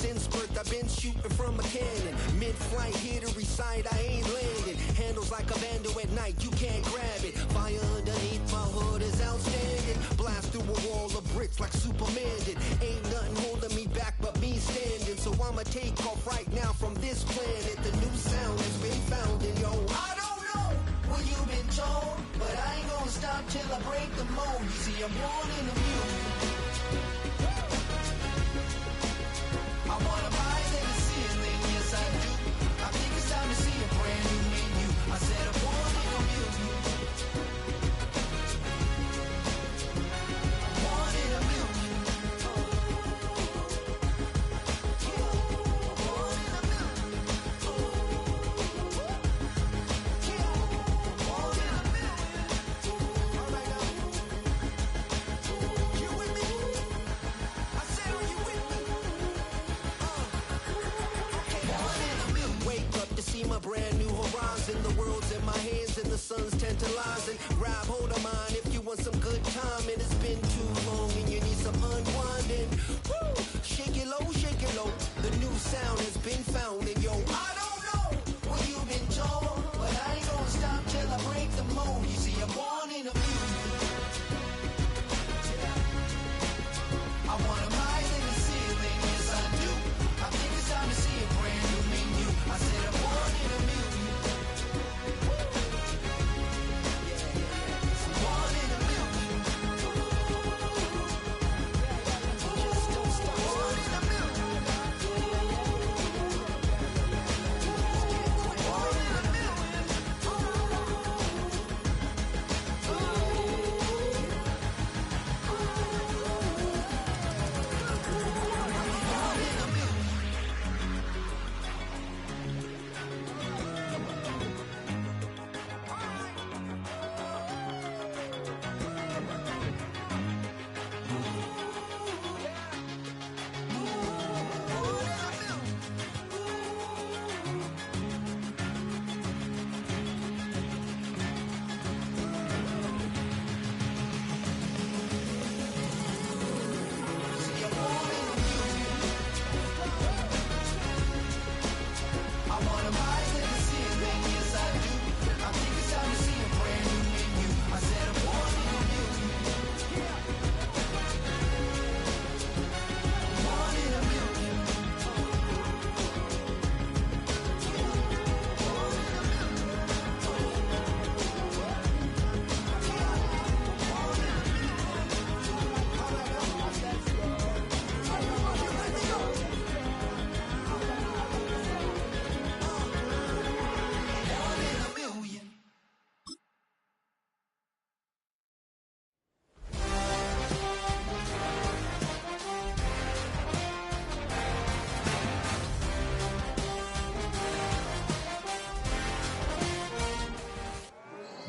since birth, I've been shooting from a cannon. Mid-flight, here to recite, I ain't landing. Handles like a vandal at night, you can't grab it. Fire underneath my hood is outstanding. Blast through a wall of bricks like Superman did. Ain't nothing holding me back but me standing. So I'ma take off right now from this planet. The new sound has been found in yo. I don't know what you've been told, but I ain't gonna stop till I break the mold. You see, I'm born in a million. I wanna rise in the ceiling, yes I do. I think it's time to see a brand new menu. I said I'm born in a million. Born in a million. Born in a million. Born in a million. All right now. You with me? I said, are you with me? Wake up to see my brand new horizon. The world's in my hands and the sun's tantalizing. Grab hold of mine if you want some good time. And it's been too long and you need some unwinding. Woo! Shake it low, shake it low. The new sound has been found. And yo, I don't know what you've been told, but I ain't gonna stop till I break the mold. You see, I'm born in a million. I wanna rise in the ceiling, yes I do. I think it's time to see a brand new menu. I said I'm born in a million. Born in a million. Just don't stop. Born in a million. Born in a million. Born in a million. I wanna rise in the ceiling, yes I do. I think it's time to see a brand new menu. I said I'm born in a million. Born in a million. Born in a million. Born in a million.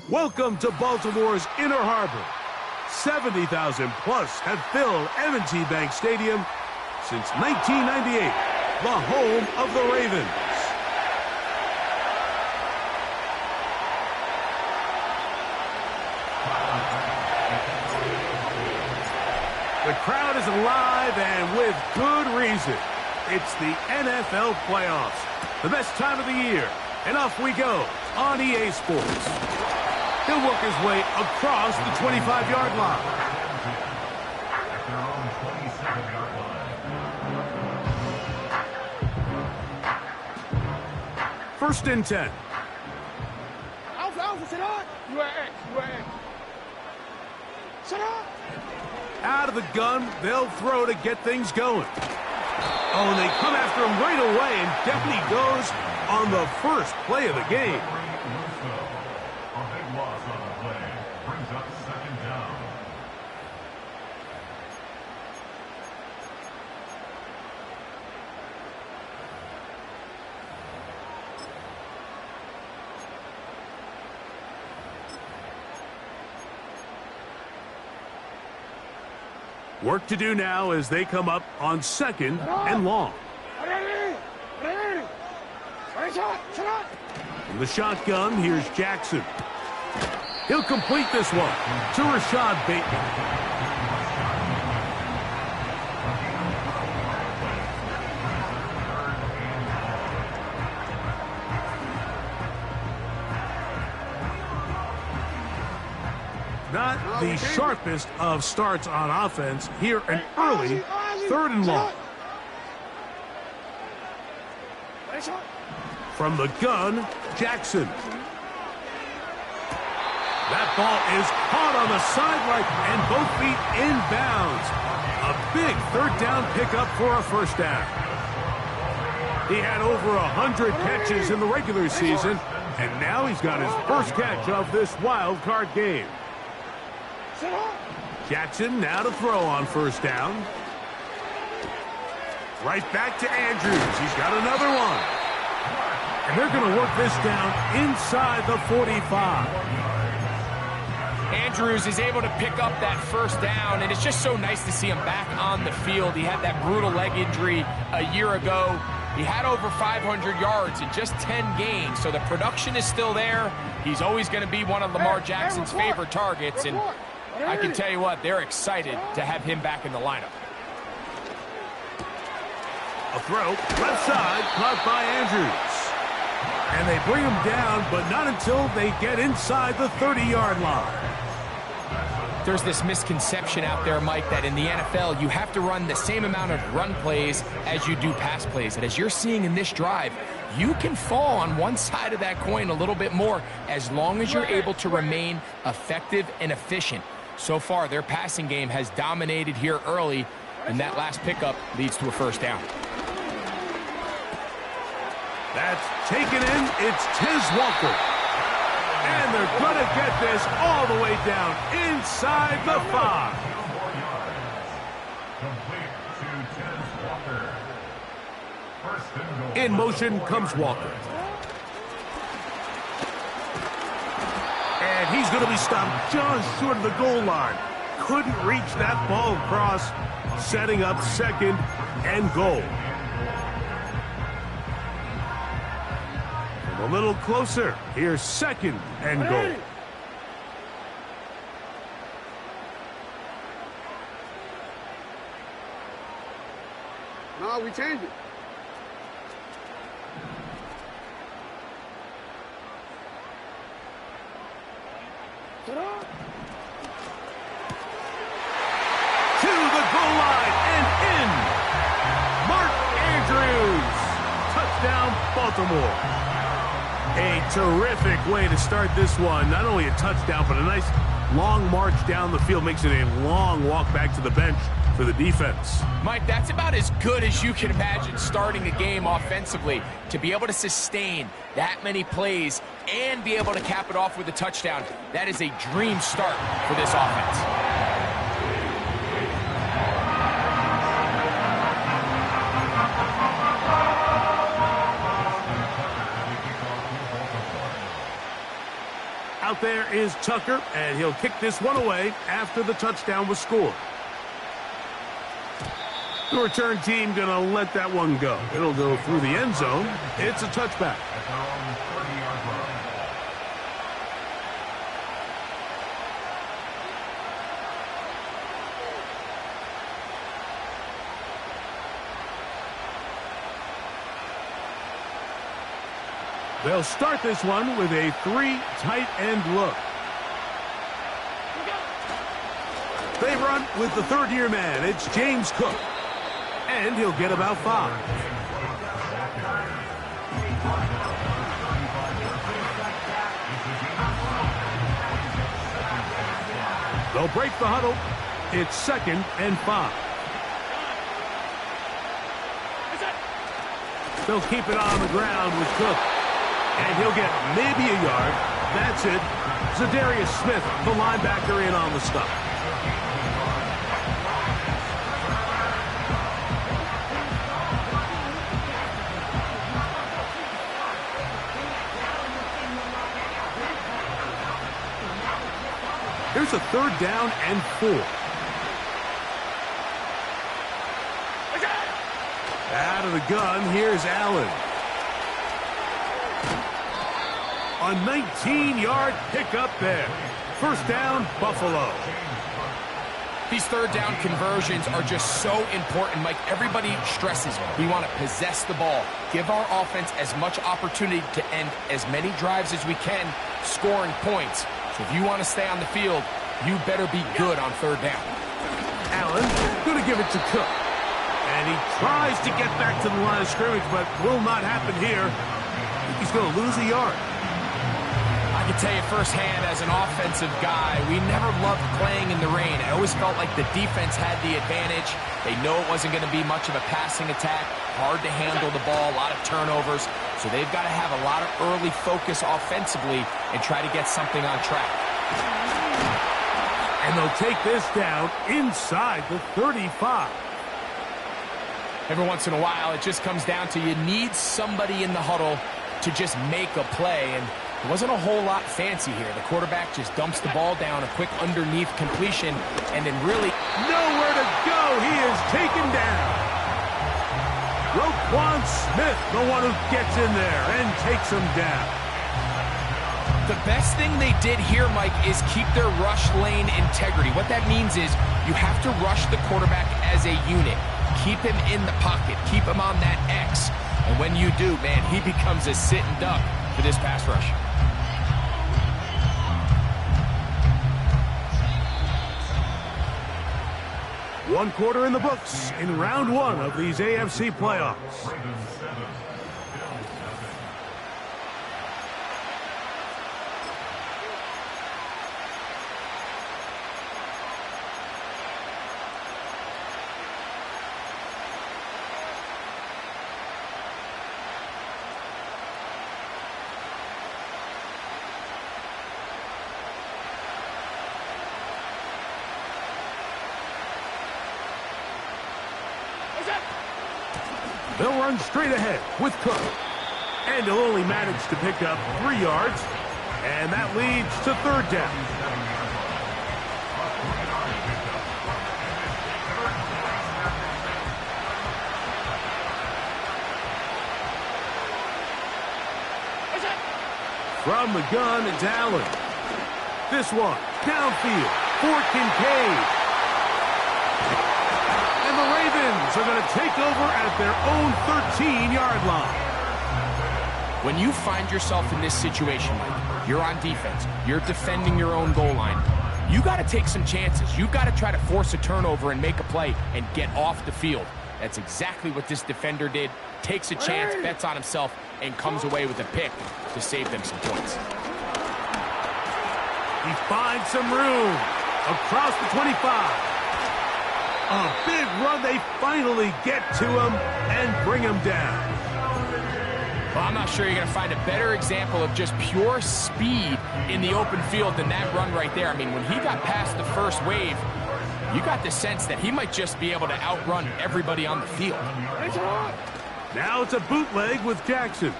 Welcome to Baltimore's Inner Harbor. 70,000 plus have filled M&T Bank Stadium since 1998, the home of the Ravens. The crowd is alive and with good reason. It's the NFL playoffs, the best time of the year, and off we go on EA Sports. He'll work his way across the 25-yard line. Their own 27-yard line. First and 10. Alpha, sit on. You are X. Sit on. Out of the gun, they'll throw to get things going. Oh, and they come after him right away, and down he goes on the first play of the game. A big loss on the play brings up second down. Work to do now as they come up on second and long. From the shotgun, here's Jackson. He'll complete this one to Rashad Bateman. Not the sharpest of starts on offense. Here an early 3rd and long. From the gun, Jackson. That ball is caught on the sideline and both feet inbounds. A big 3rd down pickup for a 1st down. He had over 100 catches in the regular season, and now he's got his first catch of this wild card game. Jackson now to throw on 1st down. Right back to Andrews. He's got another one. And they're going to work this down inside the 45. Andrews is able to pick up that 1st down, and it's just so nice to see him back on the field. He had that brutal leg injury a year ago. He had over 500 yards in just 10 games, so the production is still there. He's always going to be one of Lamar Jackson's favorite targets, and I can tell you what, they're excited to have him back in the lineup. A throw, left side, caught by Andrews. And they bring him down, but not until they get inside the 30-yard line. There's this misconception out there, Mike, that in the NFL, you have to run the same amount of run plays as you do pass plays. And as you're seeing in this drive, you can fall on one side of that coin a little bit more as long as you're able to remain effective and efficient. So far, their passing game has dominated here early, and that last pickup leads to a 1st down. That's taken in. It's Tez Walker. And they're going to get this all the way down inside the 5. Complete to Tez Walker. 1st and goal. In motion comes Walker. And he's going to be stopped just short of the goal line. Couldn't reach that ball across, setting up 2nd and goal. A little closer. Here's 2nd and goal. No, we changed it. To the goal line and in. Mark Andrews. Touchdown, Baltimore. A terrific way to start this one. Not only a touchdown, but a nice long march down the field. Makes it a long walk back to the bench for the defense. Mike, that's about as good as you can imagine starting a game offensively. To be able to sustain that many plays and be able to cap it off with a touchdown, that is a dream start for this offense. Out there is Tucker, and he'll kick this one away after the touchdown was scored. The return team going to let that one go. It'll go through the end zone. It's a touchback. At their own 30-yard line. They'll start this one with a 3 tight end look. They run with the 3rd-year man. It's James Cook. And he'll get about 5. They'll break the huddle. It's 2nd and 5. They'll keep it on the ground with Cook. And he'll get maybe a yard. That's it. Zadarius Smith, the linebacker, in on the stop. Here's a 3rd down and 4. Out of the gun, here's Allen. A 19-yard pickup there. 1st down, Buffalo. These 3rd down conversions are just so important, Mike. Everybody stresses we want to possess the ball, give our offense as much opportunity to end as many drives as we can, scoring points. So if you want to stay on the field, you better be good on third down. Allen going to give it to Cook. And he tries to get back to the line of scrimmage, but will not happen here. He's going to lose a yard. I can tell you firsthand, as an offensive guy, we never loved playing in the rain. I always felt like the defense had the advantage. They know it wasn't going to be much of a passing attack, hard to handle the ball, a lot of turnovers. So they've got to have a lot of early focus offensively and try to get something on track. And they'll take this down inside the 35. Every once in a while, it just comes down to you need somebody in the huddle to just make a play. And it wasn't a whole lot fancy here. The quarterback just dumps the ball down, a quick underneath completion, and then really nowhere to go. He is taken down. Roquan Smith, the one who gets in there and takes him down. The best thing they did here, Mike, is keep their rush lane integrity. What that means is you have to rush the quarterback as a unit. Keep him in the pocket. Keep him on that X. And when you do, man, he becomes a sitting duck for this pass rush. One quarter in the books in round one of these AFC playoffs. They'll run straight ahead with Cook. And he'll only manage to pick up 3 yards. And that leads to third down. From the gun, it's Allen. This one, downfield for Kincaid. And the Ravens are going to take over at their own 13-yard line. When you find yourself in this situation, Mike, you're on defense, you're defending your own goal line, you got to take some chances. You got to try to force a turnover and make a play and get off the field. That's exactly what this defender did. Takes a chance, bets on himself, and comes away with a pick to save them some points. He finds some room across the 25. A big run. They finally get to him and bring him down. Well, I'm not sure you're going to find a better example of just pure speed in the open field than that run right there. I mean, when he got past the first wave, you got the sense that he might just be able to outrun everybody on the field. Now it's a bootleg with Jackson.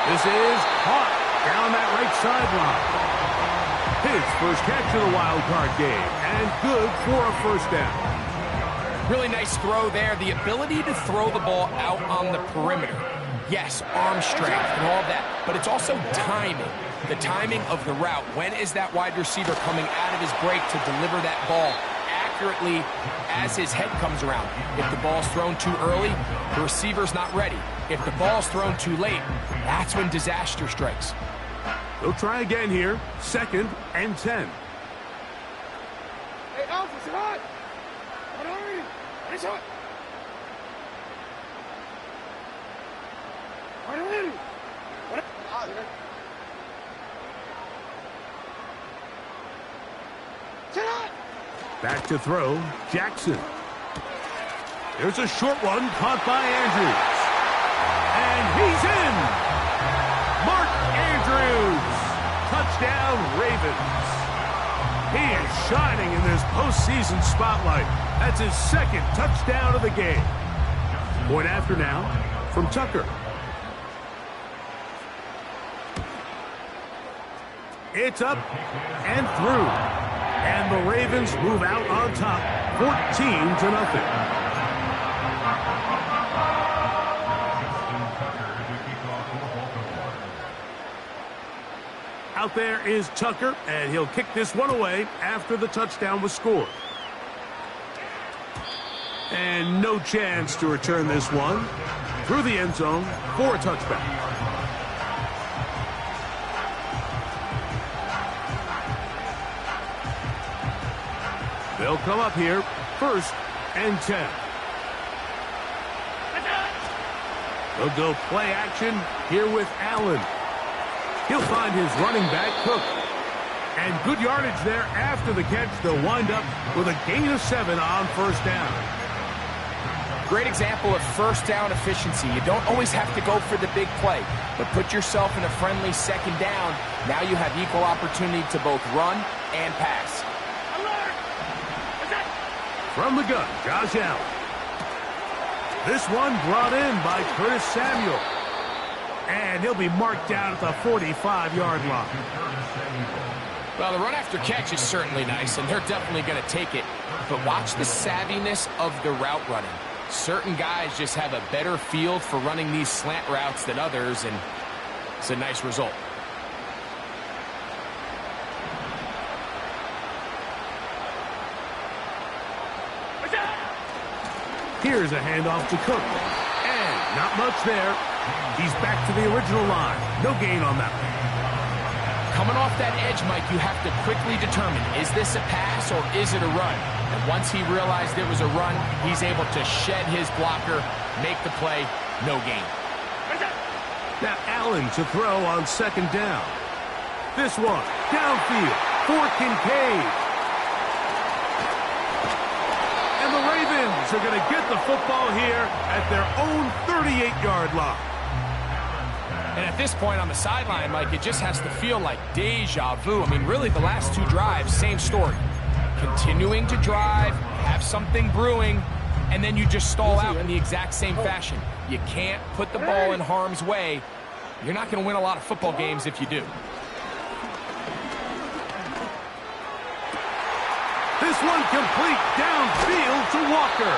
This is caught down that right sideline. His first catch of the wild card game, and good for a first down. Really nice throw there. The ability to throw the ball out on the perimeter. Yes, arm strength and all that, but it's also timing. The timing of the route. When is that wide receiver coming out of his break to deliver that ball accurately as his head comes around? If the ball's thrown too early, the receiver's not ready. If the ball's thrown too late, that's when disaster strikes. They'll try again here. 2nd and 10. Hey, Alpha, it's hot. What are you? It's hot. What are you? What are you? Sit hot. Back to throw, Jackson. There's a short one caught by Andrews. And he's in. Mark Andrews. Touchdown, Ravens. He is shining in this postseason spotlight. That's his 2nd touchdown of the game. Point after now from Tucker. It's up and through. And the Ravens move out on top, 14-0. Out there is Tucker, and he'll kick this one away after the touchdown was scored. And no chance to return this one through the end zone for a touchback. They'll come up here, 1st and 10. They'll go play action here with Allen. He'll find his running back, Cook. And good yardage there after the catch. They'll wind up with a gain of 7 on 1st down. Great example of 1st down efficiency. You don't always have to go for the big play, but put yourself in a friendly 2nd down. Now you have equal opportunity to both run and pass. From the gun, Josh Allen. This one brought in by Curtis Samuel. And he'll be marked down at the 45-yard line. Well, the run after catch is certainly nice, and they're definitely going to take it. But watch the savviness of the route running. Certain guys just have a better feel for running these slant routes than others, and it's a nice result. Here's a handoff to Cook. And not much there. He's back to the original line. No gain on that one. Coming off that edge, Mike, you have to quickly determine, is this a pass or is it a run? And once he realized it was a run, he's able to shed his blocker, make the play, no gain. Now Allen to throw on 2nd down. This one, downfield for Kincaid. And the Ravens are going to get the football here at their own 38-yard line. And at this point on the sideline, Mike, it just has to feel like deja vu. I mean, really, the last 2 drives, same story. Continuing to drive, have something brewing, and then you just stall out in the exact same fashion. You can't put the ball in harm's way. You're not going to win a lot of football games if you do. This one complete downfield to Walker.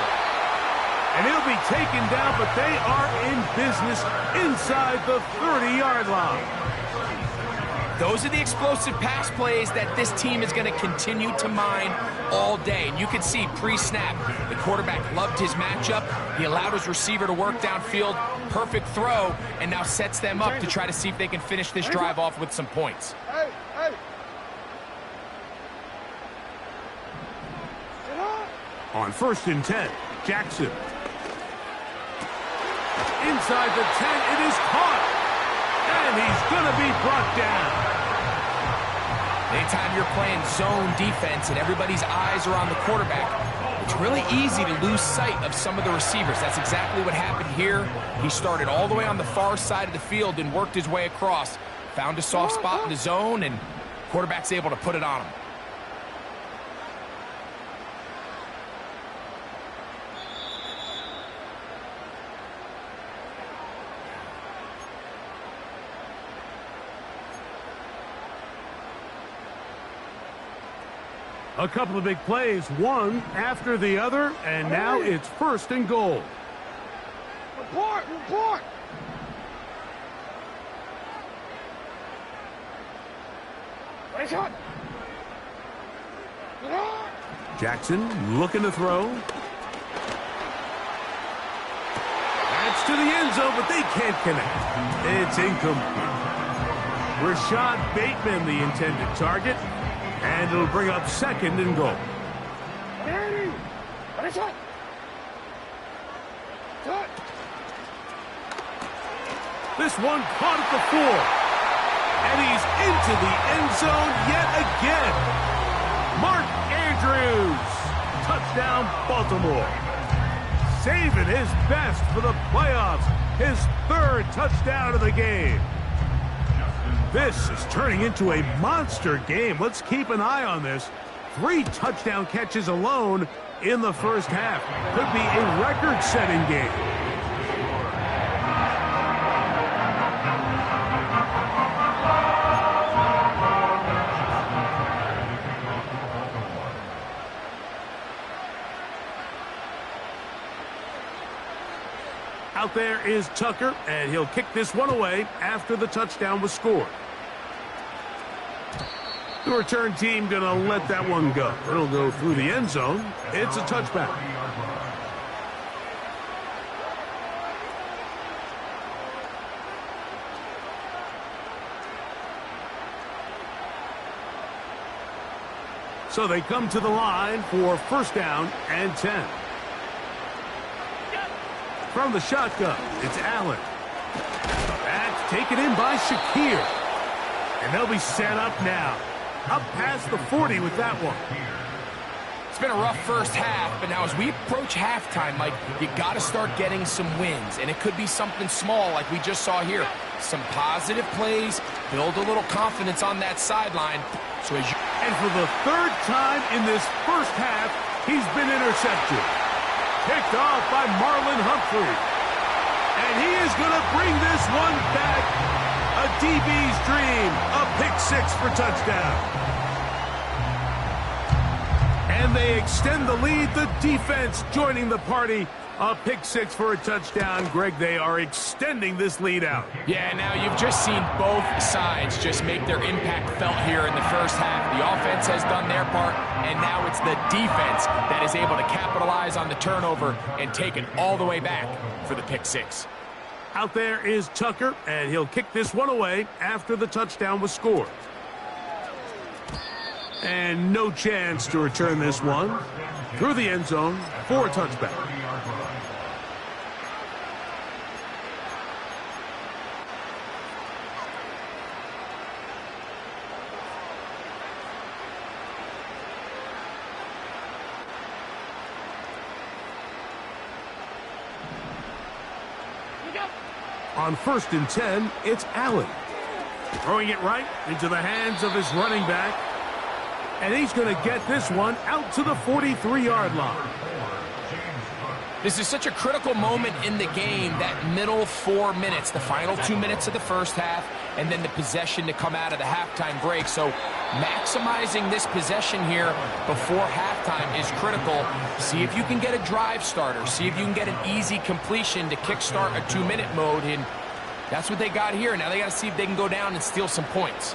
And he'll be taken down, but they are in business inside the 30-yard line. Those are the explosive pass plays that this team is going to continue to mine all day. And you can see pre-snap, the quarterback loved his matchup. He allowed his receiver to work downfield. Perfect throw, and now sets them up to try to see if they can finish this drive off with some points. Hey, hey. On 1st and 10, Jackson. Inside the 10, it is caught. And he's going to be brought down. Anytime you're playing zone defense and everybody's eyes are on the quarterback, it's really easy to lose sight of some of the receivers. That's exactly what happened here. He started all the way on the far side of the field and worked his way across. Found a soft spot in the zone, and quarterback's able to put it on him. A couple of big plays, one after the other, and now it's 1st and goal. Report, report. Nice shot. Jackson looking to throw. That's to the end zone, but they can't connect. It's incomplete. Rashad Bateman, the intended target. And it'll bring up 2nd and goal. This one caught at the 4. And he's into the end zone yet again. Mark Andrews. Touchdown, Baltimore. Saving his best for the playoffs. His 3rd touchdown of the game. This is turning into a monster game. Let's keep an eye on this. 3 touchdown catches alone in the 1st half. Could be a record-setting game. Out there is Tucker, and he'll kick this one away after the touchdown was scored. The return team going to let that one go. It'll go through the end zone. It's a touchback. So they come to the line for first down and 10. From the shotgun, it's Allen. That's taken in by Shakir. And they'll be set up now. Up past the 40 with that one. It's been a rough first half, but now as we approach halftime, Mike, you got to start getting some wins. And it could be something small like we just saw here. Some positive plays, build a little confidence on that sideline. And for the third time in this first half, he's been intercepted. Picked off by Marlon Humphrey. And he is going to bring this one back. A DB's dream. A pick six for touchdown. And they extend the lead. The defense joining the party. A pick six for a touchdown. Greg, they are extending this lead out. Yeah, now you've just seen both sides just make their impact felt here in the first half. The offense has done their part, and now it's the defense that is able to capitalize on the turnover and take it all the way back for the pick six. Out there is Tucker, and he'll kick this one away after the touchdown was scored. And no chance to return this one through the end zone for a touchback. On first and 10, it's Allen. Throwing it right into the hands of his running back. And he's going to get this one out to the 43-yard line. This is such a critical moment in the game, that middle 4 minutes, the final 2 minutes of the first half, and then the possession to come out of the halftime break. So maximizing this possession here before halftime is critical. See if you can get a drive starter. See if you can get an easy completion to kickstart a 2-minute mode. And that's what they got here. Now they got to see if they can go down and steal some points.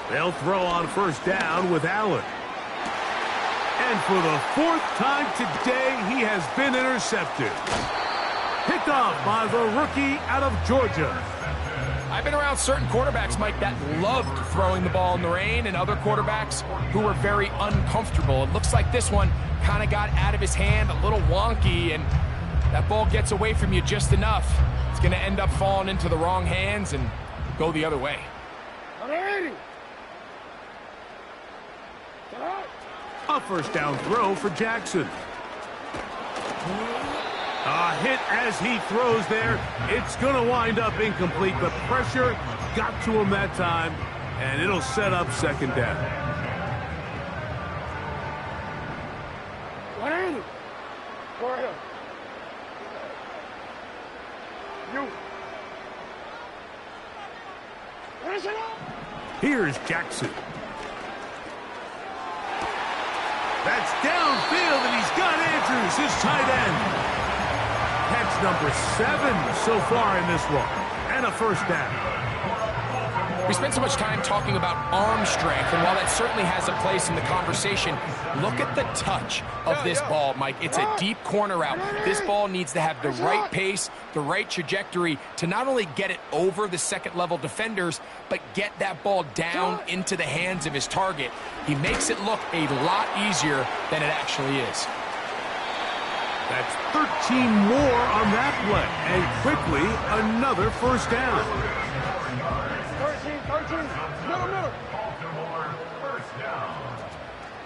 They'll throw on first down with Allen. And for the fourth time today, he has been intercepted. Picked off by the rookie out of Georgia. I've been around certain quarterbacks, Mike, that loved throwing the ball in the rain, and other quarterbacks who were very uncomfortable. It looks like this one kind of got out of his hand, a little wonky, and that ball gets away from you just enough. It's going to end up falling into the wrong hands and go the other way. A first down throw for Jackson. A hit as he throws there. It's going to wind up incomplete. The pressure got to him that time, and it'll set up second down. Here's Jackson. That's downfield, and he's got Andrews, his tight end. Catch number 7 so far in this one, and a first down. We spent so much time talking about arm strength, and while that certainly has a place in the conversation, look at the touch of this ball, Mike. It's a deep corner route. This ball needs to have the right pace, the right trajectory to not only get it over the second-level defenders, but get that ball down into the hands of his target. He makes it look a lot easier than it actually is. That's 13 more on that play, and quickly another first down. 13, middle.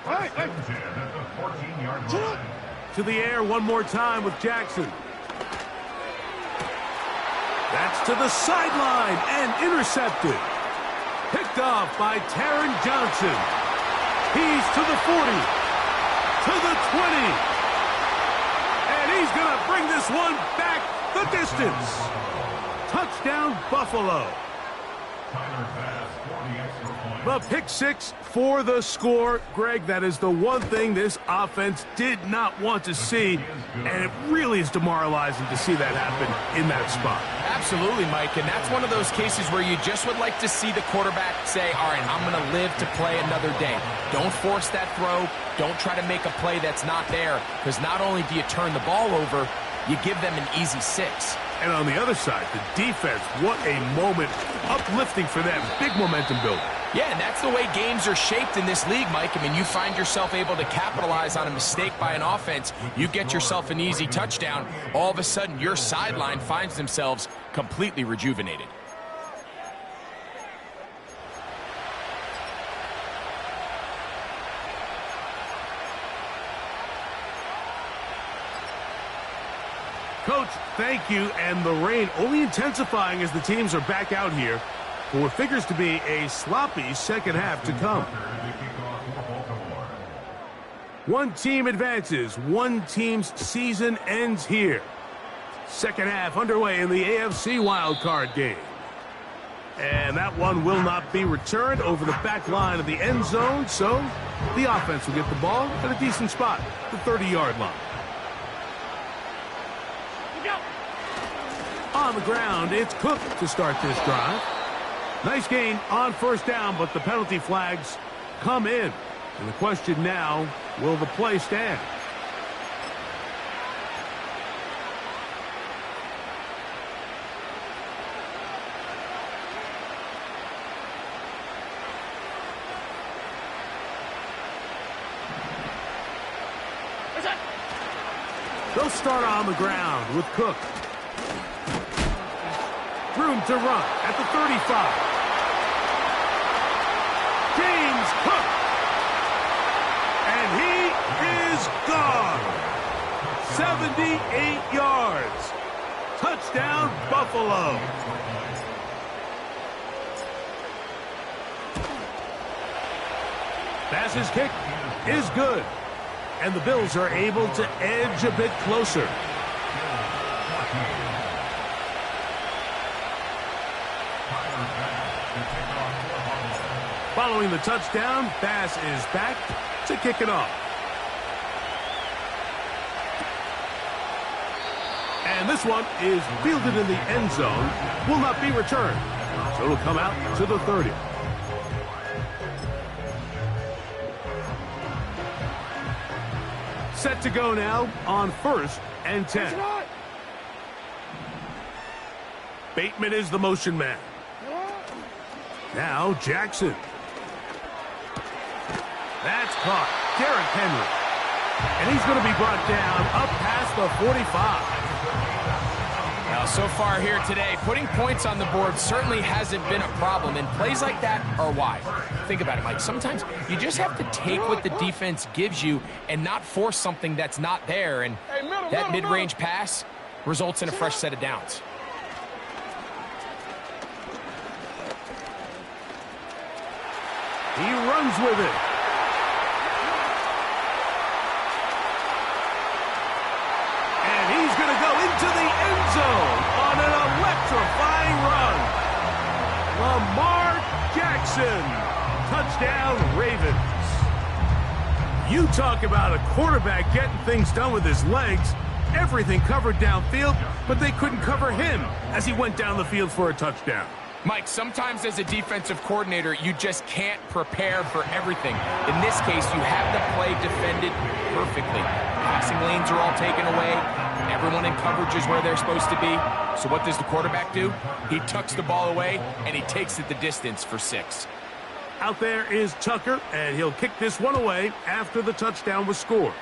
Hey. To the air one more time with Jackson. That's to the sideline and intercepted. Picked off by Taron Johnson. He's to the 40, to the 20. And he's going to bring this one back the distance. Touchdown, Buffalo. The pick six for the score. Greg, that is the one thing this offense did not want to see, and it really is demoralizing to see that happen in that spot. Absolutely, Mike, and that's one of those cases where you just would like to see the quarterback say, all right, I'm going to live to play another day. Don't force that throw. Don't try to make a play that's not there, because not only do you turn the ball over, you give them an easy 6. And on the other side, the defense, what a moment. Uplifting for them. Big momentum building. Yeah, and that's the way games are shaped in this league, Mike. I mean, you find yourself able to capitalize on a mistake by an offense. You get yourself an easy touchdown. All of a sudden, your sideline finds themselves completely rejuvenated. Coach, thank you, and the rain only intensifying as the teams are back out here for what figures to be a sloppy second half to come. One team advances, one team's season ends here. Second half underway in the AFC wildcard game. And that one will not be returned over the back line of the end zone, so the offense will get the ball at a decent spot, the 30-yard line. On the ground, it's Cook to start this drive. Nice gain on first down, but the penalty flags come in. And the question now, will the play stand? They'll start on the ground with Cook. Room to run at the 35. James Cook. And he is gone. 78 yards. Touchdown, Buffalo. Pass's kick is good. And the Bills are able to edge a bit closer. Following the touchdown, Bass is back to kick it off. And this one is fielded in the end zone, will not be returned. So it'll come out to the 30. Set to go now on 1st and 10. Bateman is the motion man. Now Jackson. That's caught. Derrick Henry. And he's going to be brought down up past the 45. Now, so far here today, putting points on the board certainly hasn't been a problem, and plays like that are why. Think about it, Mike. Sometimes you just have to take what the defense gives you and not force something that's not there, and that mid-range pass results in a fresh set of downs. He runs with it. And he's going to go into the end zone on an electrifying run. Lamar Jackson. Touchdown, Ravens. You talk about a quarterback getting things done with his legs. Everything covered downfield, but they couldn't cover him as he went down the field for a touchdown. Mike, sometimes as a defensive coordinator, you just can't prepare for everything. In this case, you have the play defended perfectly. Passing lanes are all taken away. Everyone in coverage is where they're supposed to be. So what does the quarterback do? He tucks the ball away, and he takes it the distance for 6. Out there is Tucker, and he'll kick this one away after the touchdown was scored.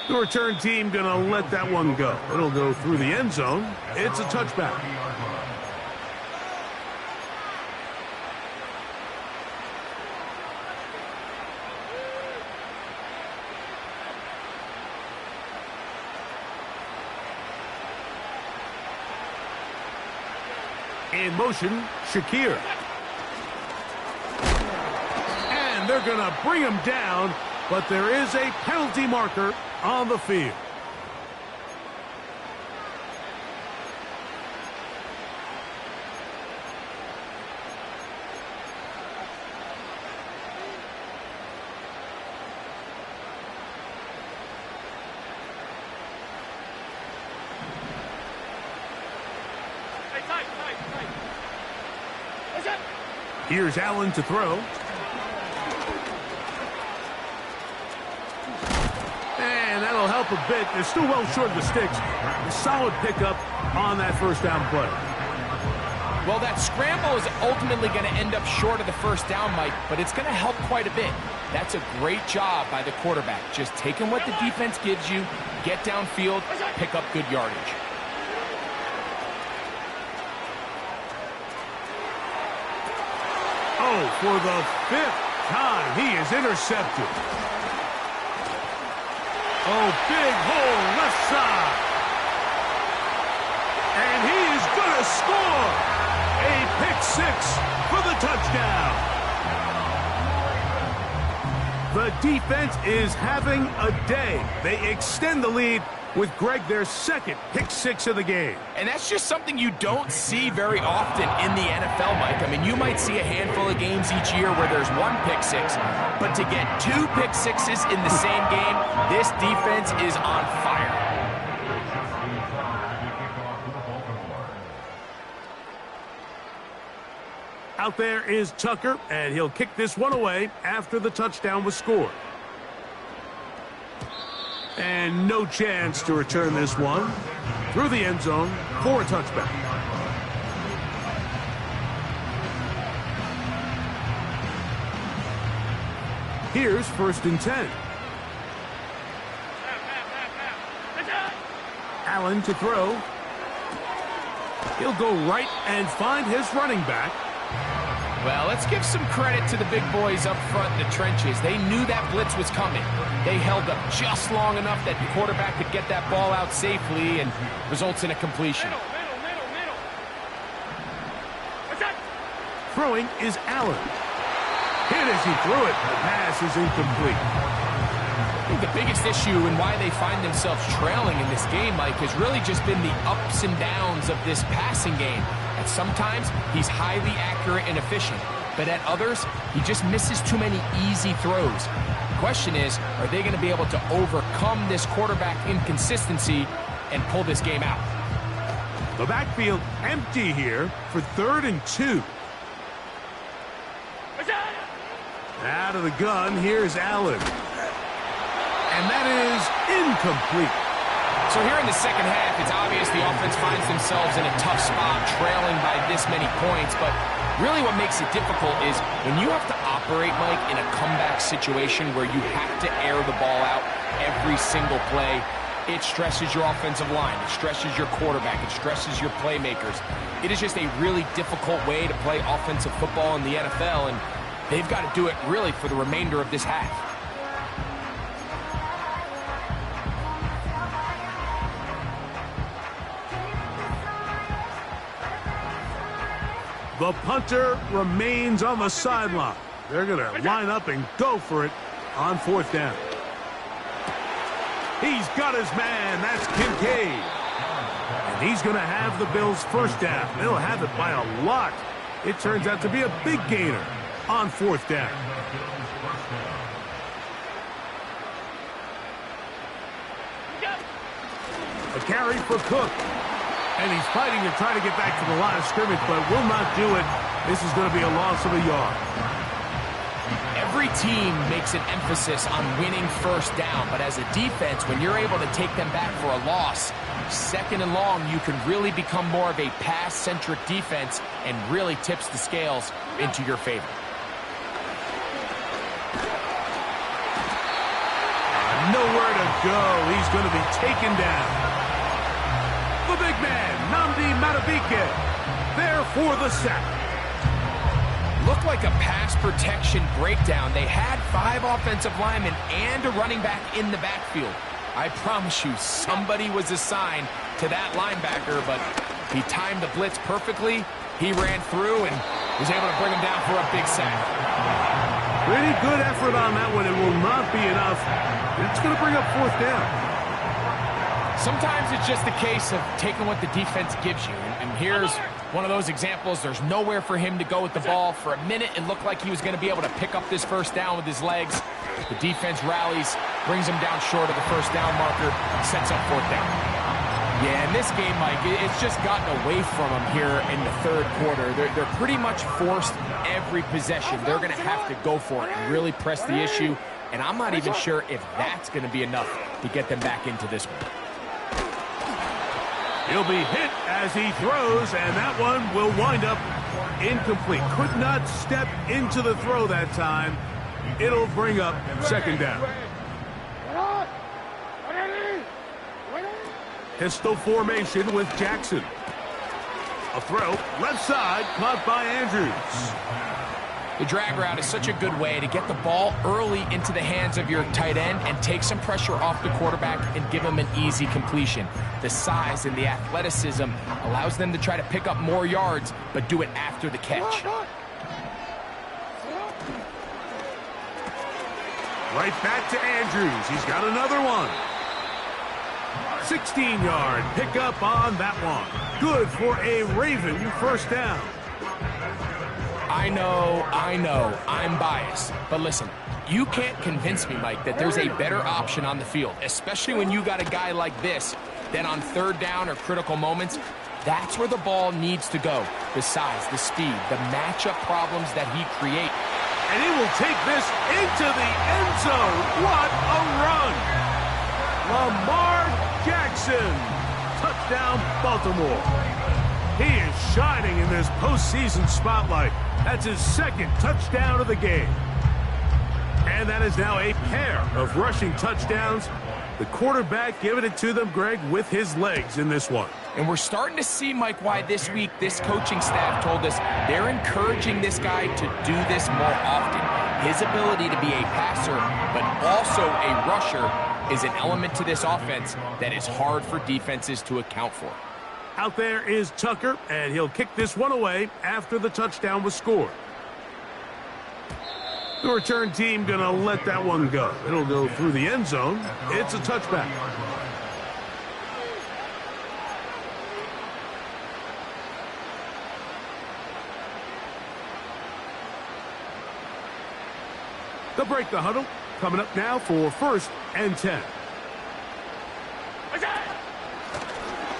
The return team going to let that one go. It'll go through the end zone. It's a touchback. In motion, Shakir. And they're going to bring him down, but there is a penalty marker on the field. Here's Allen to throw. And that'll That'll help a bit. They're still well short of the sticks. A solid pickup on that first down play. Well, that scramble is ultimately going to end up short of the first down, Mike, but it's going to help quite a bit. That's a great job by the quarterback. Just taking what the defense gives you, get downfield, pick up good yardage. Oh, for the 5th time, he is intercepted. Oh, big hole left side. And he is going to score. A pick 6 for the touchdown. The defense is having a day. They extend the lead with Greg, their second pick 6 of the game. And that's just something you don't see very often in the NFL, Mike. I mean, you might see a handful of games each year where there's 1 pick 6, but to get 2 pick 6s in the same game, this defense is on fire. Out there is Tucker, and he'll kick this one away after the touchdown was scored. And no chance to return this one through the end zone for a touchback. Here's 1st and 10. Allen to throw. He'll go right and find his running back. Well, let's give some credit to the big boys up front in the trenches. They knew that blitz was coming. They held up just long enough that the quarterback could get that ball out safely and results in a completion. Throwing is Allen. Hit as he threw it. The pass is incomplete. I think the biggest issue and why they find themselves trailing in this game, Mike, has really just been the ups and downs of this passing game. At sometimes, he's highly accurate and efficient, but at others, he just misses too many easy throws. The question is, are they going to be able to overcome this quarterback inconsistency and pull this game out? The backfield empty here for 3rd and 2. Out of the gun, here's Allen. And that is incomplete. So here in the second half, it's obvious the offense finds themselves in a tough spot, trailing by this many points. But really what makes it difficult is when you have to operate, Mike, in a comeback situation where you have to air the ball out every single play, it stresses your offensive line. It stresses your quarterback. It stresses your playmakers. It is just a really difficult way to play offensive football in the NFL, and they've got to do it really for the remainder of this half. The punter remains on the sideline. They're going to line up and go for it on 4th down. He's got his man. That's Kincaid. And he's going to have the Bills' first down. They'll have it by a lot. It turns out to be a big gainer on 4th down. A carry for Cook. And he's fighting to try to get back to the line of scrimmage, but will not do it. This is going to be a loss of a yard. Every team makes an emphasis on winning first down, but as a defense, when you're able to take them back for a loss, 2nd and long, you can really become more of a pass-centric defense and really tips the scales into your favor. Nowhere to go. He's going to be taken down. The big man, Nnamdi Madubuike, there for the sack. Looked like a pass protection breakdown. They had 5 offensive linemen and a running back in the backfield. I promise you, somebody was assigned to that linebacker, but he timed the blitz perfectly. He ran through and was able to bring him down for a big sack. Pretty good effort on that one. It will not be enough. It's going to bring up 4th down. Sometimes it's just a case of taking what the defense gives you. And here's one of those examples. There's nowhere for him to go with the ball. For a minute, it looked like he was going to be able to pick up this first down with his legs. The defense rallies, brings him down short of the first down marker, sets up 4th down. Yeah, in this game, Mike, it's just gotten away from them here in the 3rd quarter. They're pretty much forced every possession. They're going to have to go for it and really press the issue. And I'm not even sure if that's going to be enough to get them back into this one. He'll be hit as he throws, and that one will wind up incomplete. Could not step into the throw that time. It'll bring up second down. Pistol formation with Jackson. A throw, left side, caught by Andrews. The drag route is such a good way to get the ball early into the hands of your tight end and take some pressure off the quarterback and give him an easy completion. The size and the athleticism allows them to try to pick up more yards, but do it after the catch. Right back to Andrews. He's got another one. 16-yard pickup on that one. Good for a Raven first down. I know, I'm biased. But listen, you can't convince me, Mike, that there's a better option on the field, especially when you got a guy like this, then on third down or critical moments, that's where the ball needs to go. The size, the speed, the matchup problems that he creates. And he will take this into the end zone. What a run! Lamar Jackson. Touchdown, Baltimore. He is shining in this postseason spotlight. That's his second touchdown of the game. And that is now a pair of rushing touchdowns. The quarterback giving it to them, Greg, with his legs in this one. And we're starting to see, Mike, why this week this coaching staff told us they're encouraging this guy to do this more often. His ability to be a passer, but also a rusher, is an element to this offense that is hard for defenses to account for. Out there is Tucker, and he'll kick this one away after the touchdown was scored. The return team going to let that one go. It'll go through the end zone. It's a touchback. They'll break the huddle. Coming up now for 1st and 10.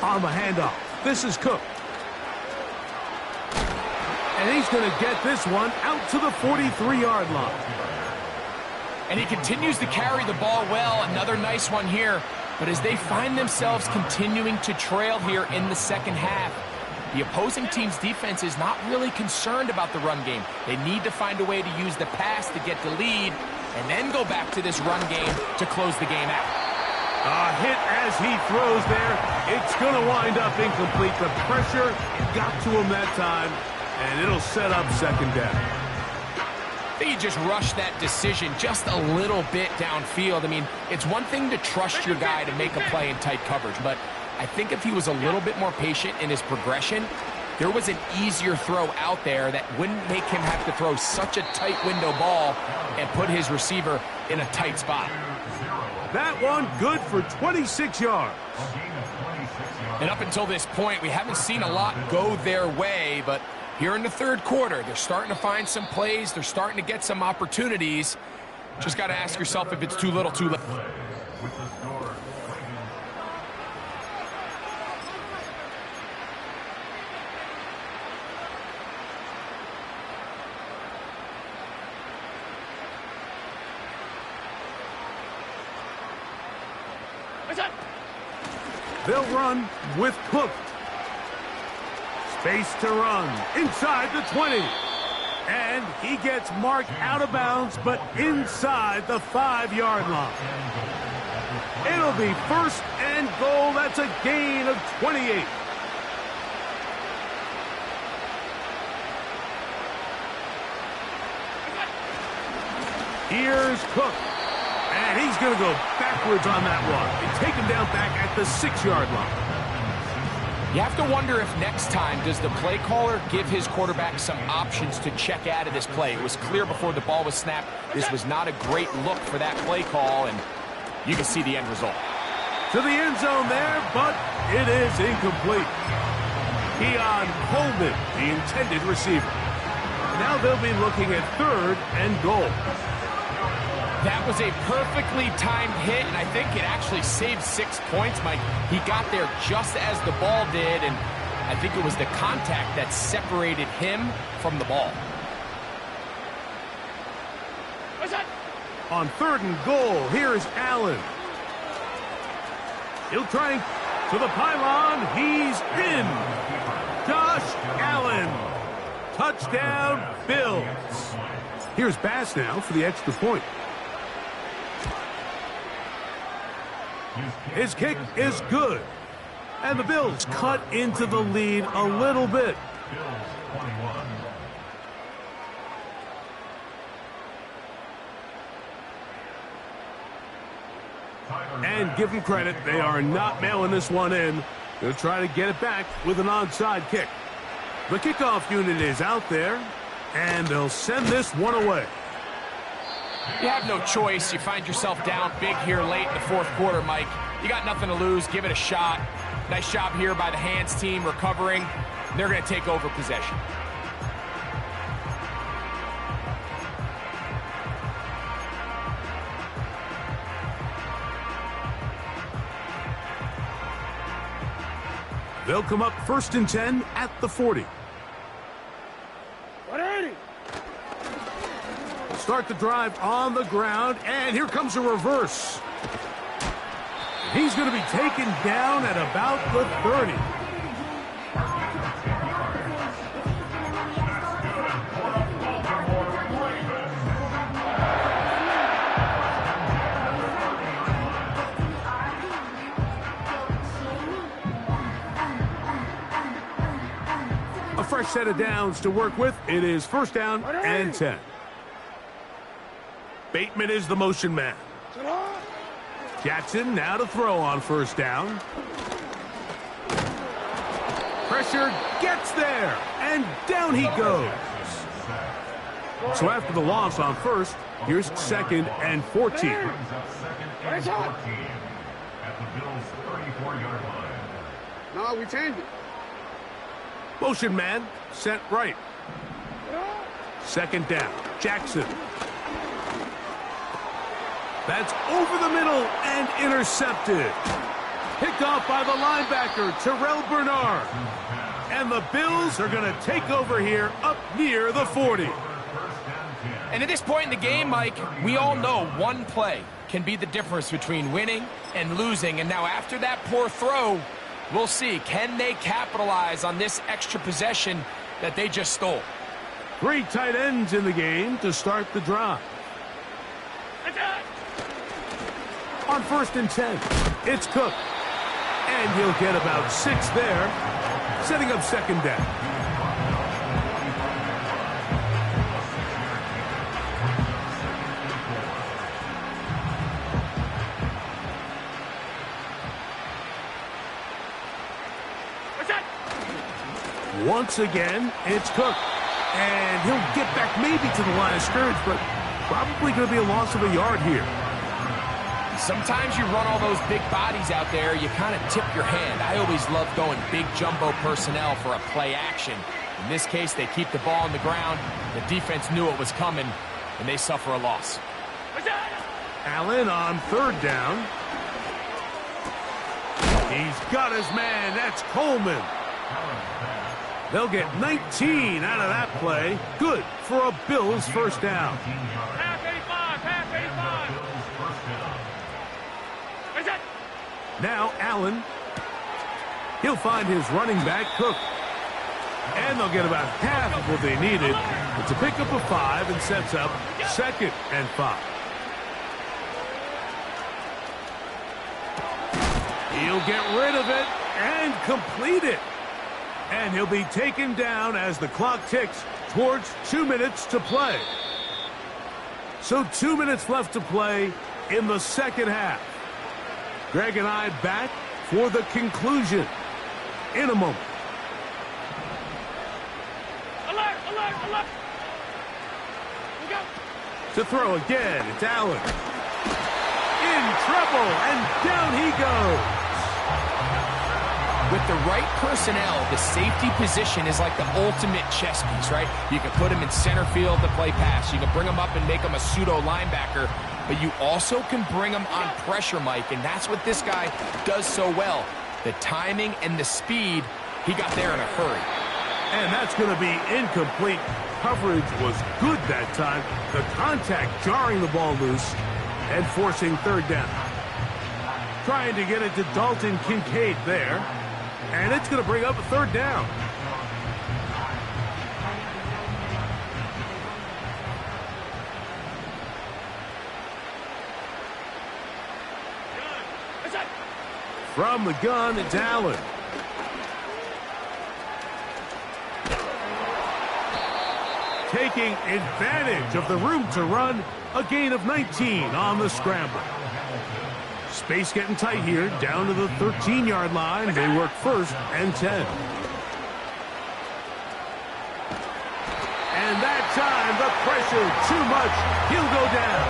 On the handoff. This is Cook. And he's going to get this one out to the 43-yard line. And he continues to carry the ball well. Another nice one here. But as they find themselves continuing to trail here in the second half, the opposing team's defense is not really concerned about the run game. They need to find a way to use the pass to get the lead and then go back to this run game to close the game out. A hit as he throws there. It's going to wind up incomplete. The pressure got to him that time, and it'll set up second down. I think he just rushed that decision just a little bit downfield. I mean, it's one thing to trust your guy to make a play in tight coverage, but I think if he was a little bit more patient in his progression, there was an easier throw out there that wouldn't make him have to throw such a tight window ball and put his receiver in a tight spot. That one good for 26 yards. And up until this point, we haven't seen a lot go their way, but here in the third quarter, they're starting to find some plays. They're starting to get some opportunities. Just got to ask yourself if it's too little, too late. They'll run with Cook. Space to run inside the 20. And he gets marked out of bounds, but inside the 5-yard line. It'll be 1st and goal. That's a gain of 28. Here's Cook. And he's going to go backwards on that one and take him down back at the 6-yard line. You have to wonder if next time does the play caller give his quarterback some options to check out of this play. It was clear before the ball was snapped. This was not a great look for that play call, and you can see the end result. To the end zone there, but it is incomplete. Keon Coleman, the intended receiver. Now they'll be looking at 3rd and goal. That was a perfectly timed hit, and I think it actually saved 6 points, Mike. He got there just as the ball did, and I think it was the contact that separated him from the ball. On 3rd and goal, here's Allen. He'll try to the pylon. He's in. Josh Allen. Touchdown, Bills. Here's Bass now for the extra point. His kick is good. And the Bills cut into the lead a little bit. And give them credit, they are not mailing this one in. They'll try to get it back with an onside kick. The kickoff unit is out there, and they'll send this one away. You have no choice. You find yourself down big here late in the 4th quarter, Mike. You got nothing to lose. Give it a shot. Nice job here by the hands team recovering. They're going to take over possession. They'll come up 1st and 10 at the 40. 180. Start the drive on the ground, and here comes a reverse. He's going to be taken down at about the 30. A fresh set of downs to work with. It is 1st down and 10. Bateman is the motion man. Jackson now to throw on 1st down. Pressure gets there, and down he goes. So after the loss on 1st, here's 2nd and 14. At the Bills' 34-yard line. No, we changed it. Motion man sent right. 2nd down. Jackson. That's over the middle and intercepted. Picked off by the linebacker, Terrell Bernard. And the Bills are going to take over here up near the 40. And at this point in the game, Mike, we all know one play can be the difference between winning and losing. And now after that poor throw, we'll see, can they capitalize on this extra possession that they just stole? 3 tight ends in the game to start the drive. On 1st and 10, it's Cook. And he'll get about 6 there, setting up 2nd down. Once again, it's Cook. And he'll get back maybe to the line of scrimmage, but probably going to be a loss of a yard here. Sometimes you run all those big bodies out there, you kind of tip your hand. I always love going big jumbo personnel for a play action. In this case, they keep the ball on the ground. The defense knew it was coming, and they suffer a loss. Allen on 3rd down. He's got his man. That's Coleman. They'll get 19 out of that play. Good for a Bills 1st down. Pass 85, pass 85. Now Allen. He'll find his running back, Cook. And they'll get about half of what they needed. It's a pickup of 5 and sets up 2nd and 5. He'll get rid of it and complete it. And he'll be taken down as the clock ticks towards 2 minutes to play. So 2 minutes left to play in the 2nd half. Greg and I back for the conclusion in a moment. Alert, alert, alert. We go. To throw again, it's Allen. In trouble, and down he goes. With the right personnel, the safety position is like the ultimate chess piece, right? You can put him in center field to play pass. You can bring him up and make him a pseudo linebacker. But you also can bring him on pressure, Mike, and that's what this guy does so well. The timing and the speed, he got there in a hurry. And that's going to be incomplete. coverage was good that time. The contact jarring the ball loose and forcing third down. Trying to get it to Dalton Kincaid there. And it's going to bring up a third down. From the gun, it's Allen. Taking advantage of the room to run, a gain of 19 on the scramble. Space getting tight here, down to the 13-yard line. They work first and 10. And that time, the pressure too much. He'll go down.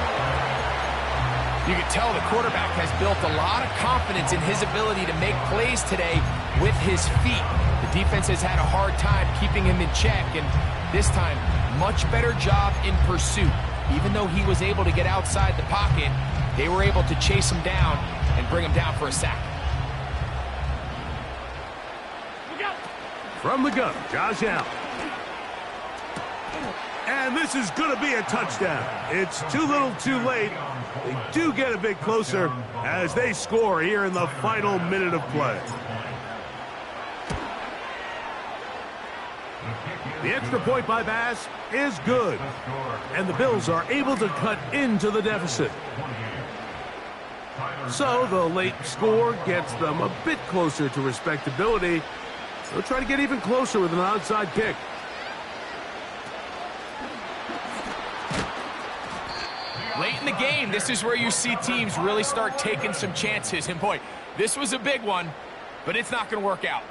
You can tell the quarterback has built a lot of confidence in his ability to make plays today with his feet. The defense has had a hard time keeping him in check, and this time, much better job in pursuit. Even though he was able to get outside the pocket, they were able to chase him down and bring him down for a sack. From the gun, Josh Allen. And this is going to be a touchdown. It's too little too late. They do get a bit closer as they score here in the final minute of play. The extra point by Bass is good. And the Bills are able to cut into the deficit. So the late score gets them a bit closer to respectability. They'll try to get even closer with an onside kick. Late in the game, this is where you see teams really start taking some chances. And boy, this was a big one, but it's not going to work out.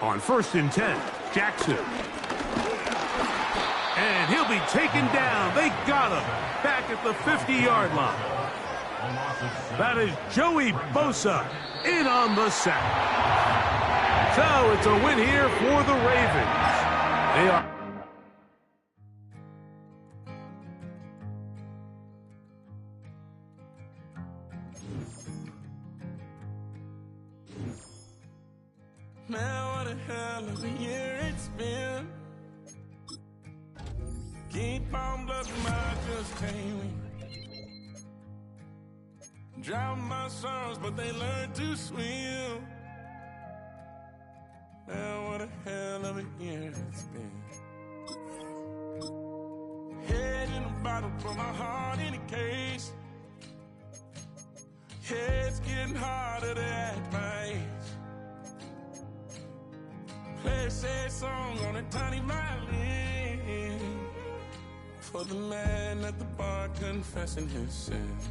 On 1st and 10, Jackson. And he'll be taken down. They got him back at the 50-yard line. That is Joey Bosa in on the sack. So it's a win here for the Ravens. They are... Man, what a hell of a year it's been. Keep on bluffing, I just can't win. Drown my sorrows, but they learn to swim. Man, what a hell of a year it's been. Head in a bottle, put my heart in a case. Yeah, it's getting harder to act my age. Play a sad song on a tiny violin for the man at the bar confessing his sins.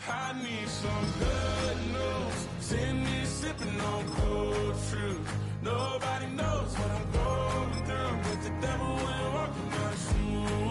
I need some good news. Send me sipping on cold truth. Nobody knows what I'm going through, but the devil will walk in my shoes.